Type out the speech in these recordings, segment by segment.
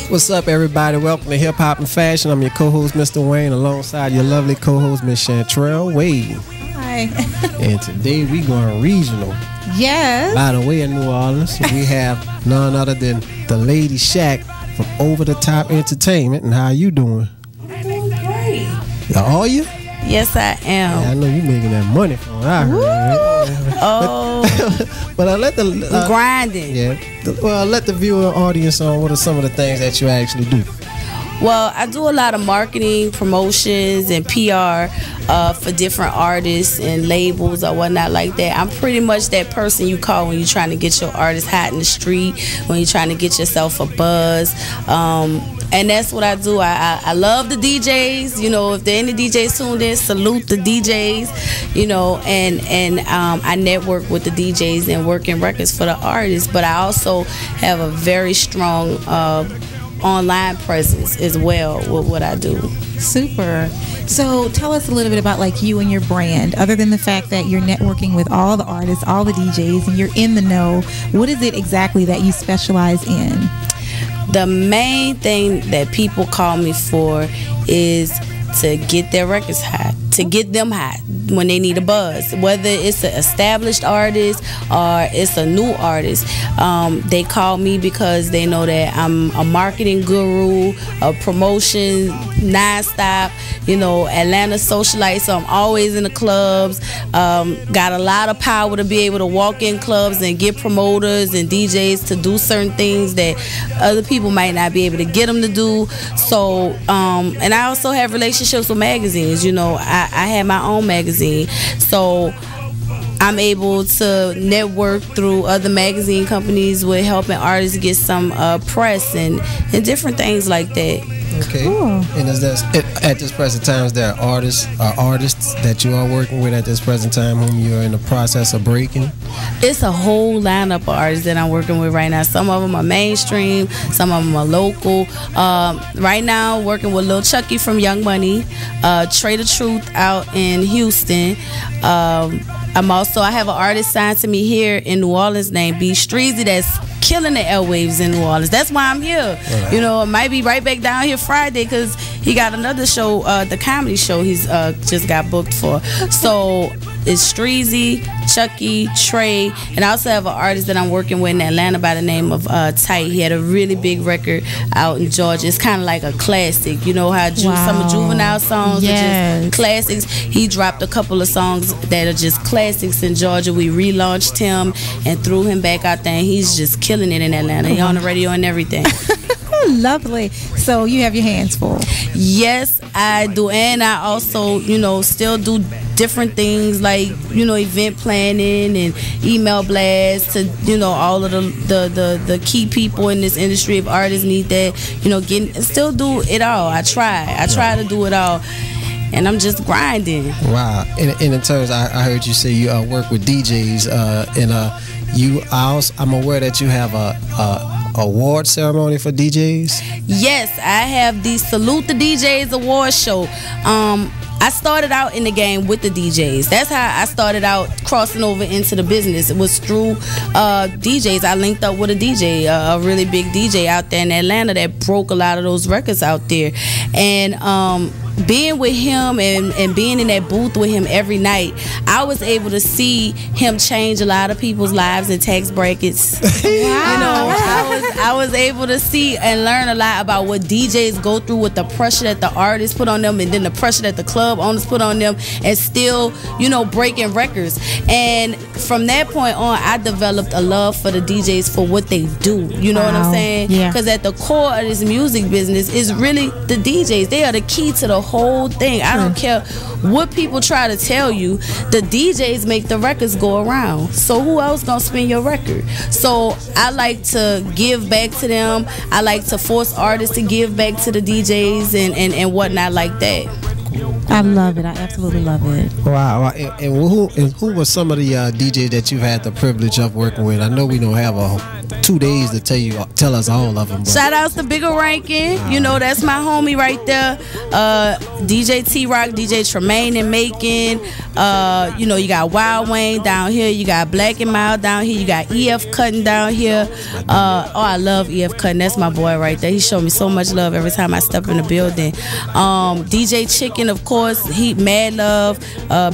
What's up, everybody? Welcome to Hip Hop and Fashion. I'm your co-host, Mr. Wayne, alongside your lovely co-host, Miss Shantrell Wade. Hi. And today we going regional. Yes. By the way, in New Orleans, we have none other than the Lady Shaq from Over the Top Entertainment. And how you doing? I'm doing great. Are you? Yes, I am. Yeah, I know you making that money from it. I heard. Oh. But I let the grinding. Yeah. Well, let the viewer audience on what are some of the things that you actually do. Well, I do a lot of marketing, promotions, and PR for different artists and labels or whatnot like that. I'm pretty much that person you call when you're trying to get your artist hot in the street, when you're trying to get yourself a buzz. And that's what I do. I love the DJs. You know, if there are any DJs tuned in, salute the DJs. You know, and I network with the DJs and working records for the artists. But I also have a very strong online presence as well with what I do. Super. So tell us a little bit about like you and your brand. Other than the fact that you're networking with all the artists, all the DJs, and you're in the know, what is it exactly that you specialize in? The main thing that people call me for is to get their records hot, to get them hot when they need a buzz. Whether it's an established artist or it's a new artist, they call me because they know that I'm a marketing guru, a promotion non-stop, you know, Atlanta socialite, so I'm always in the clubs. Got a lot of power to be able to walk in clubs and get promoters and DJs to do certain things that other people might not be able to get them to do. So, and I also have relationships with magazines. You know, I have my own magazine, so I'm able to network through other magazine companies with helping artists get some press and different things like that. Okay. Cool. And is that at this present time, is there artists that you are working with at this present time whom you're in the process of breaking? It's a whole lineup of artists that I'm working with right now. Some of them are mainstream, some of them are local. Right now, working with Lil Chucky from Young Money, Trey the Truth out in Houston. I have an artist signed to me here in New Orleans named B Streezy that's killing the airwaves in New Orleans. That's why I'm here. Right. You know, I might be right back down here Friday because he got another show, the comedy show he's just got booked for. So it's Streezy, Chucky, Trey, and I also have an artist that I'm working with in Atlanta by the name of Tight. He had a really big record out in Georgia. It's kind of like a classic. You know how some of Juvenile songs are just classics. He dropped a couple of songs that are just classics in Georgia. We relaunched him and threw him back out there, and he's just killing it in Atlanta. He's on the radio and everything. Lovely. So you have your hands full. Yes, I do. And I also, you know, still do different things like, you know, event planning and email blasts to, you know, all of the key people in this industry. If artists need that, you know, still do it all. I try to do it all. And I'm just grinding. Wow. And in terms, I heard you say you work with DJs, I'm aware that you have a award ceremony for DJs. Yes, I have the Salute the DJs award show. I started out in the game with the DJs. That's how I started out crossing over into the business. It was through DJs. I linked up with a DJ, a really big DJ out there in Atlanta that broke a lot of those records out there. And being with him and being in that booth with him every night, I was able to see him change a lot of people's lives and tax brackets. Wow. You know, I was able to see and learn a lot about what DJs go through with the pressure that the artists put on them and then the pressure that the club owners put on them and still, you know, breaking records. And from that point on, I developed a love for the DJs for what they do. You know what I'm saying? Yeah. Because at the core of this music business is really the DJs. They are the key to the whole thing. I don't care what people try to tell you, the DJs make the records go around. So who else gonna spin your record? So I like to give back to them. I like to force artists to give back to the DJs and whatnot like that. I love it. I absolutely love it. Wow. And who were some of the DJs that you've had the privilege of working with? I know we don't have 2 days to tell us all of them. But. Shout outs to Bigger Rankin. You know, that's my homie right there. DJ T-Rock, DJ Tremaine in Macon. You know, you got Wild Wayne down here. You got Black and Mild down here. You got EF Cutting down here. I love EF Cutting. That's my boy right there. He showed me so much love every time I step in the building. DJ Chicken, of course. He Mad Love.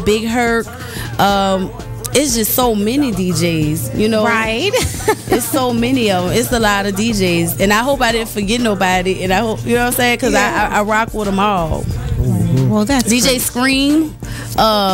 Big Herc. It's just so many DJs, you know. Right. It's so many of them. It's a lot of DJs. And I hope I didn't forget nobody. And I hope, you know what I'm saying? Because I rock with them all. Well, that's DJ great. Scream,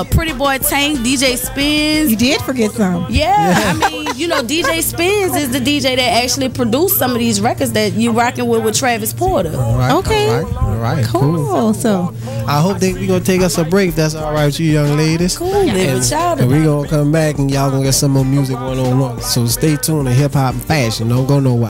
Pretty Boy Tank, DJ Spins. You did forget some. Yeah, I mean, you know, DJ Spins is the DJ that actually produced some of these records that you rocking with Travis Porter. Right, Okay. All right. Cool. So, I hope we're going to take us a break. If that's all right with you young ladies. Cool. Live with y'all. And we're going to come back and y'all going to get some more music going on. So stay tuned to Hip Hop and Fashion. Don't go nowhere.